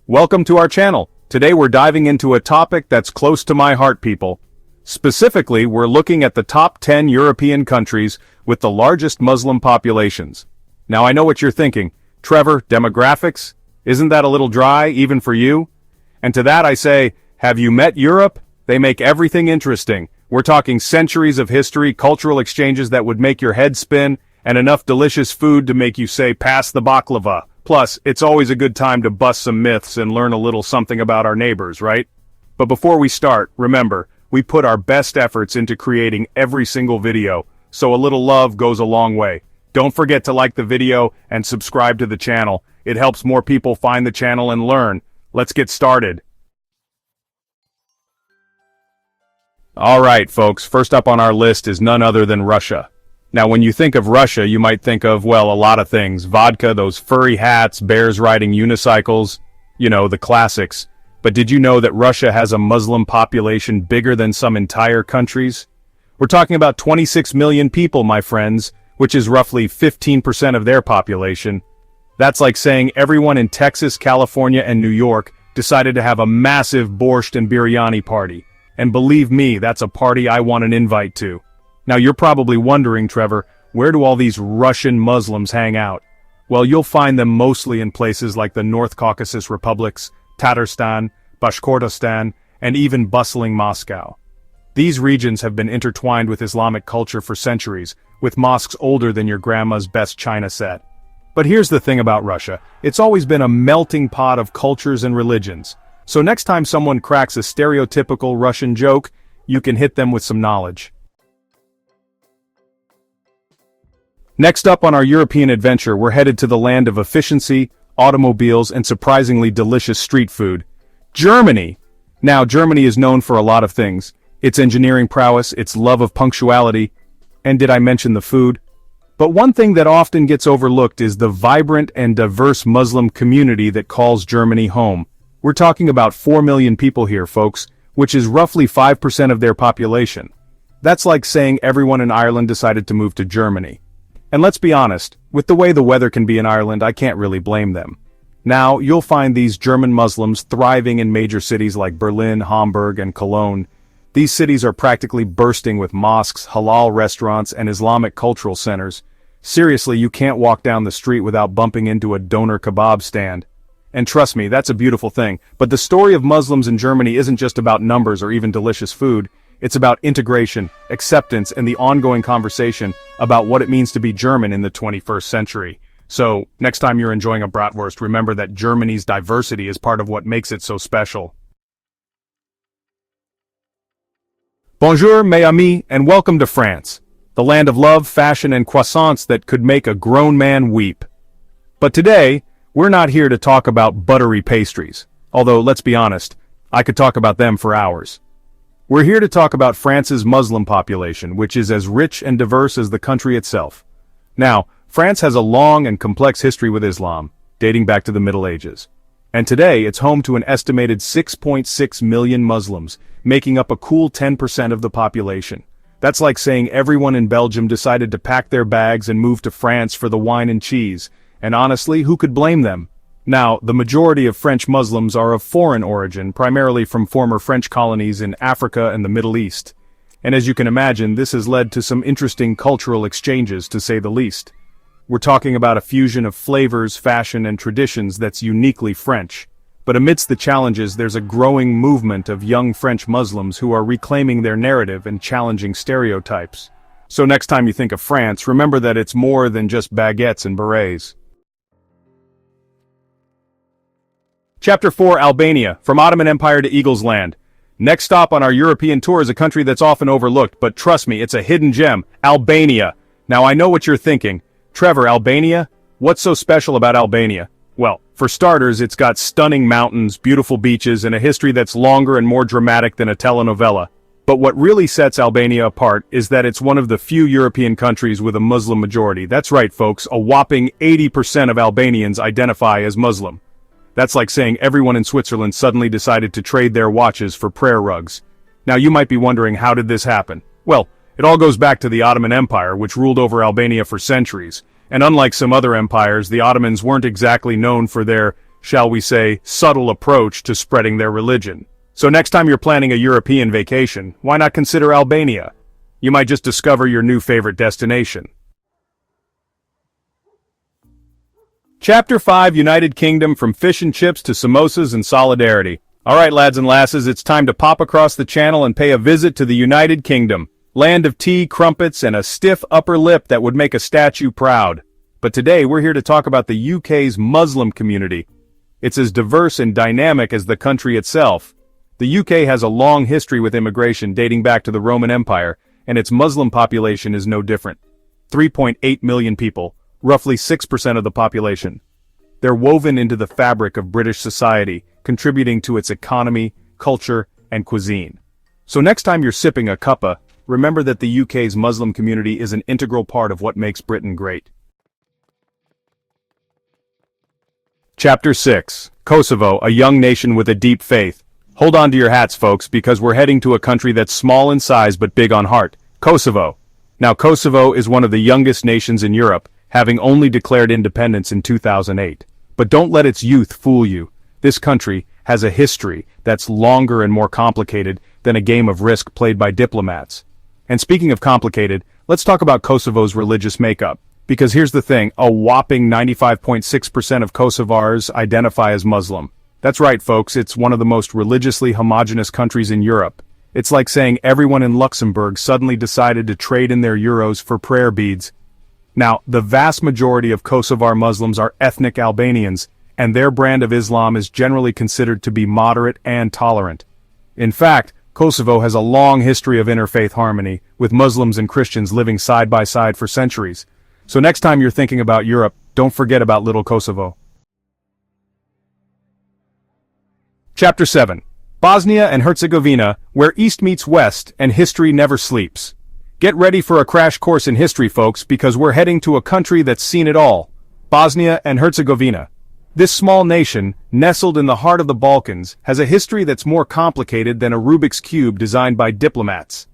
Welcome to our channel. Today we're diving into a topic that's close to my heart, people. Specifically, we're looking at the top 10 European countries with the largest Muslim populations. Now I know what you're thinking. Trevor, demographics? Isn't that a little dry, even for you? And to that I say, have you met Europe? They make everything interesting. We're talking centuries of history, cultural exchanges that would make your head spin, and enough delicious food to make you say, pass the baklava. Plus, it's always a good time to bust some myths and learn a little something about our neighbors, right? But before we start, remember, we put our best efforts into creating every single video, so a little love goes a long way. Don't forget to like the video and subscribe to the channel. It helps more people find the channel and learn. Let's get started. Alright folks, first up on our list is none other than Russia. Now when you think of Russia, you might think of, well, a lot of things. Vodka, those furry hats, bears riding unicycles, you know, the classics. But did you know that Russia has a Muslim population bigger than some entire countries? We're talking about 26 million people, my friends, which is roughly 15% of their population. That's like saying everyone in Texas, California, and New York decided to have a massive borscht and biryani party. And believe me, that's a party I want an invite to. Now you're probably wondering, Trevor, where do all these Russian Muslims hang out? Well, you'll find them mostly in places like the North Caucasus republics, Tatarstan, Bashkortostan, and even bustling Moscow. These regions have been intertwined with Islamic culture for centuries, with mosques older than your grandma's best china set. But here's the thing about Russia, it's always been a melting pot of cultures and religions. So next time someone cracks a stereotypical Russian joke, you can hit them with some knowledge. Next up on our European adventure, we're headed to the land of efficiency, automobiles, and surprisingly delicious street food. Germany! Now, Germany is known for a lot of things. Its engineering prowess, its love of punctuality, and did I mention the food? But one thing that often gets overlooked is the vibrant and diverse Muslim community that calls Germany home. We're talking about 4 million people here, folks, which is roughly 5% of their population. That's like saying everyone in Ireland decided to move to Germany. And let's be honest, with the way the weather can be in Ireland, I can't really blame them. Now, you'll find these German Muslims thriving in major cities like Berlin, Hamburg, and Cologne. These cities are practically bursting with mosques, halal restaurants, and Islamic cultural centers. Seriously, you can't walk down the street without bumping into a doner kebab stand. And trust me, that's a beautiful thing. But the story of Muslims in Germany isn't just about numbers or even delicious food. It's about integration, acceptance, and the ongoing conversation about what it means to be German in the 21st century. So, next time you're enjoying a bratwurst, remember that Germany's diversity is part of what makes it so special. Bonjour, mes amis, and welcome to France, the land of love, fashion, and croissants that could make a grown man weep. But today, we're not here to talk about buttery pastries, although let's be honest, I could talk about them for hours. We're here to talk about France's Muslim population, which is as rich and diverse as the country itself. Now, France has a long and complex history with Islam, dating back to the Middle Ages. And today, it's home to an estimated 6.6 million Muslims, making up a cool 10% of the population. That's like saying everyone in Belgium decided to pack their bags and move to France for the wine and cheese. And honestly, who could blame them? Now, the majority of French Muslims are of foreign origin, primarily from former French colonies in Africa and the Middle East. And as you can imagine, this has led to some interesting cultural exchanges, to say the least. We're talking about a fusion of flavors, fashion, and traditions that's uniquely French. But amidst the challenges, there's a growing movement of young French Muslims who are reclaiming their narrative and challenging stereotypes. So next time you think of France, remember that it's more than just baguettes and berets. Chapter 4, Albania, from Ottoman Empire to Eagle's Land. Next stop on our European tour is a country that's often overlooked, but trust me, it's a hidden gem, Albania. Now I know what you're thinking. Trevor, Albania? What's so special about Albania? Well, for starters, it's got stunning mountains, beautiful beaches, and a history that's longer and more dramatic than a telenovela. But what really sets Albania apart is that it's one of the few European countries with a Muslim majority. That's right, folks, a whopping 80% of Albanians identify as Muslim. That's like saying everyone in Switzerland suddenly decided to trade their watches for prayer rugs. Now you might be wondering, how did this happen? Well, it all goes back to the Ottoman Empire, which ruled over Albania for centuries. And unlike some other empires, the Ottomans weren't exactly known for their shall we say, subtle approach to spreading their religion. So next time you're planning a European vacation, why not consider Albania? You might just discover your new favorite destination. Chapter 5, United Kingdom, from fish and chips to samosas and solidarity. Alright lads and lasses, it's time to pop across the channel and pay a visit to the United Kingdom. Land of tea, crumpets, and a stiff upper lip that would make a statue proud. But today we're here to talk about the UK's Muslim community. It's as diverse and dynamic as the country itself. The UK has a long history with immigration dating back to the Roman Empire, and its Muslim population is no different. 3.8 million people, roughly 6% of the population. They're woven into the fabric of British society, contributing to its economy, culture, and cuisine. So next time you're sipping a cuppa, remember that the UK's Muslim community is an integral part of what makes Britain great. Chapter 6, Kosovo, a young nation with a deep faith. Hold on to your hats, folks, because we're heading to a country that's small in size but big on heart. Kosovo. Now, Kosovo is one of the youngest nations in Europe, having only declared independence in 2008. But don't let its youth fool you. This country has a history that's longer and more complicated than a game of Risk played by diplomats. And speaking of complicated, let's talk about Kosovo's religious makeup. Because here's the thing, a whopping 95.6% of Kosovars identify as Muslim. That's right, folks, it's one of the most religiously homogeneous countries in Europe. It's like saying everyone in Luxembourg suddenly decided to trade in their euros for prayer beads. Now, the vast majority of Kosovar Muslims are ethnic Albanians, and their brand of Islam is generally considered to be moderate and tolerant. In fact, Kosovo has a long history of interfaith harmony, with Muslims and Christians living side by side for centuries. So next time you're thinking about Europe, don't forget about little Kosovo. Chapter 7, Bosnia and Herzegovina, where East meets West and history never sleeps. Get ready for a crash course in history, folks, because we're heading to a country that's seen it all. Bosnia and Herzegovina. This small nation, nestled in the heart of the Balkans, has a history that's more complicated than a Rubik's Cube designed by diplomats.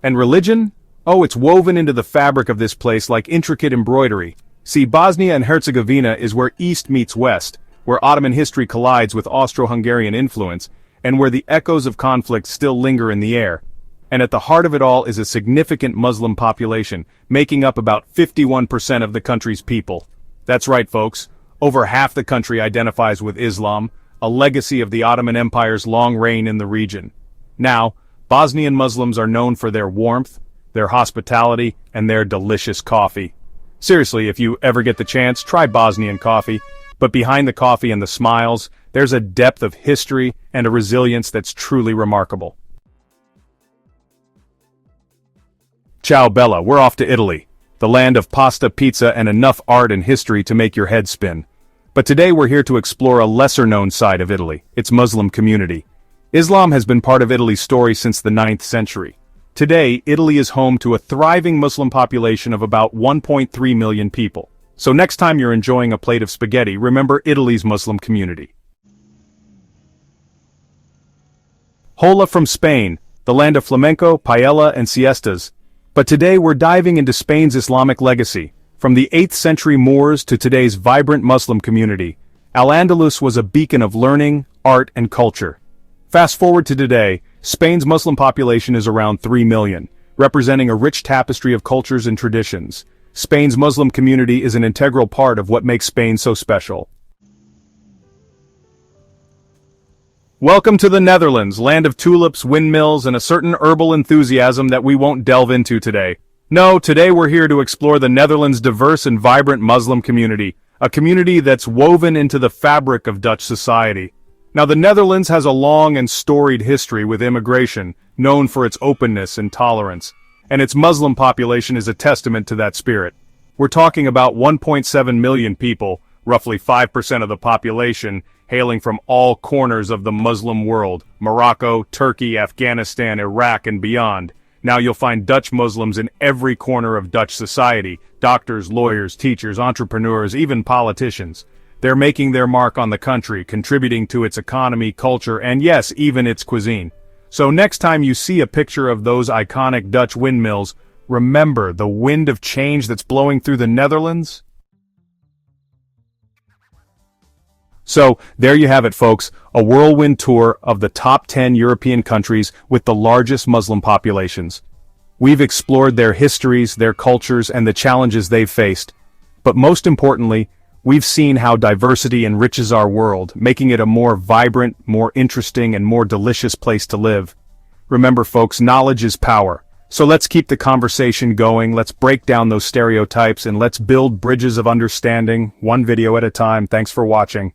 And religion? Oh, it's woven into the fabric of this place like intricate embroidery. See, Bosnia and Herzegovina is where East meets West, where Ottoman history collides with Austro-Hungarian influence, and where the echoes of conflict still linger in the air. And at the heart of it all is a significant Muslim population, making up about 51% of the country's people. That's right, folks. Over half the country identifies with Islam, a legacy of the Ottoman Empire's long reign in the region. Now, Bosnian Muslims are known for their warmth, their hospitality, and their delicious coffee. Seriously, if you ever get the chance, try Bosnian coffee. But behind the coffee and the smiles, there's a depth of history and a resilience that's truly remarkable. Ciao Bella, we're off to Italy, the land of pasta, pizza, and enough art and history to make your head spin. But today we're here to explore a lesser-known side of Italy, its Muslim community. Islam has been part of Italy's story since the 9th century. Today, Italy is home to a thriving Muslim population of about 1.3 million people. So next time you're enjoying a plate of spaghetti, remember Italy's Muslim community. Hola from Spain, the land of flamenco, paella, and siestas. But today we're diving into Spain's Islamic legacy. From the 8th century Moors to today's vibrant Muslim community, Al-Andalus was a beacon of learning, art, and culture. Fast forward to today, Spain's Muslim population is around 3 million, representing a rich tapestry of cultures and traditions. Spain's Muslim community is an integral part of what makes Spain so special. Welcome to the Netherlands, land of tulips, windmills, and a certain herbal enthusiasm that we won't delve into today. No, today we're here to explore the Netherlands' diverse and vibrant Muslim community, a community that's woven into the fabric of Dutch society. Now, the Netherlands has a long and storied history with immigration, known for its openness and tolerance, and its Muslim population is a testament to that spirit. We're talking about 1.7 million people, roughly 5% of the population, hailing from all corners of the Muslim world, Morocco, Turkey, Afghanistan, Iraq, and beyond. Now you'll find Dutch Muslims in every corner of Dutch society, doctors, lawyers, teachers, entrepreneurs, even politicians. They're making their mark on the country, contributing to its economy, culture, and yes, even its cuisine. So next time you see a picture of those iconic Dutch windmills, remember the wind of change that's blowing through the Netherlands? So, there you have it folks, a whirlwind tour of the top 10 European countries with the largest Muslim populations. We've explored their histories, their cultures, and the challenges they've faced. But most importantly, we've seen how diversity enriches our world, making it a more vibrant, more interesting, and more delicious place to live. Remember folks, knowledge is power. So let's keep the conversation going, let's break down those stereotypes, and let's build bridges of understanding, one video at a time. Thanks for watching.